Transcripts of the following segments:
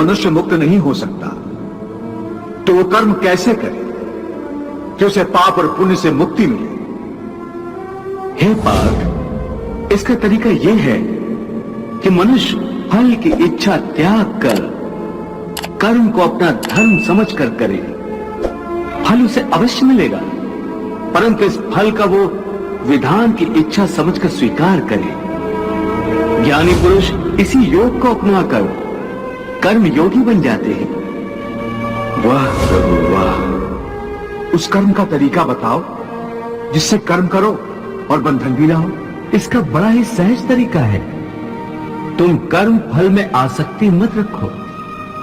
मनुष्य मुक्त नहीं हो सकता, तो वो कर्म कैसे करे कि उसे पाप और पुण्य से मुक्ति मिले? हे पार्थ, इसका तरीका यह है कि मनुष्य फल की इच्छा त्याग कर कर्म को अपना धर्म समझकर करे। फल उसे अवश्य मिलेगा, परंतु इस फल का वो विधान की इच्छा समझकर स्वीकार करे। ज्ञानी पुरुष इसी योग को अपनाकर कर्म योगी बन जाते हैं। वाह प्रभु वाह, उस कर्म का तरीका बताओ जिससे कर्म करो और बंधन भी ना हो। इसका बड़ा ही सहज तरीका है। तुम कर्म फल में आसक्ति मत रखो।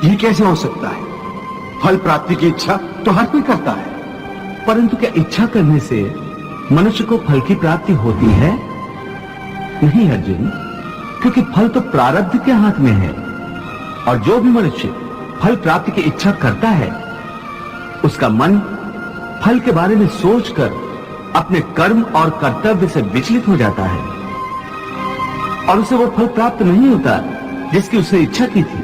ये कैसे हो सकता है? फल प्राप्ति की इच्छा तो हर कोई करता है। परंतु क्या इच्छा करने से मनुष्य को फल की प्राप्ति होती है? नहीं अर्जुन, क्योंकि फल तो प्रारब्ध के हाथ में है। और जो भी मनुष्य फल प्राप्ति की इच्छा करता है, उसका मन फल के बारे में सोचकर अपने कर्म और कर्तव्य से विचलित हो जाता है और उसे वो फल प्राप्त नहीं होता जिसकी उसने इच्छा की थी।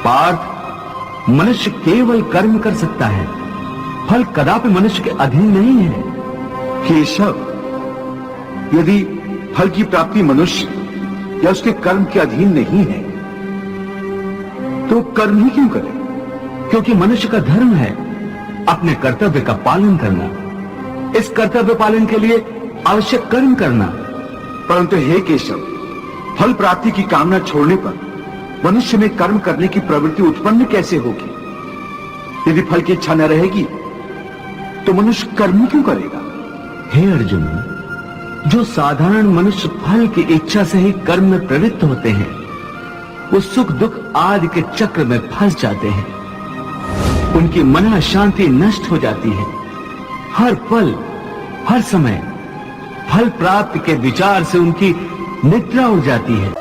पार्थ, मनुष्य केवल कर्म कर सकता है, फल कदापि मनुष्य के अधीन नहीं है। केशव, यदि फल की प्राप्ति मनुष्य या उसके कर्म के अधीन नहीं है, तो कर्म ही क्यों करे? क्योंकि मनुष्य का धर्म है अपने कर्तव्य का पालन करना। इस कर्तव्य पालन के लिए आवश्यक कर्म करना। परंतु हे केशव, फल प्राप्ति की कामना छोड़ने पर मनुष्य में कर्म करने की प्रवृत्ति उत्पन्न कैसे होगी? यदि फल की इच्छा न रहेगी तो मनुष्य कर्म क्यों करेगा? हे अर्जुन, जो साधारण मनुष्य फल की इच्छा से ही कर्म में प्रवृत्त होते हैं, वो सुख दुख आदि के चक्र में फंस जाते हैं। उनकी मन शांति नष्ट हो जाती है। हर पल हर समय फल प्राप्ति के विचार से उनकी निद्रा उड़ जाती है।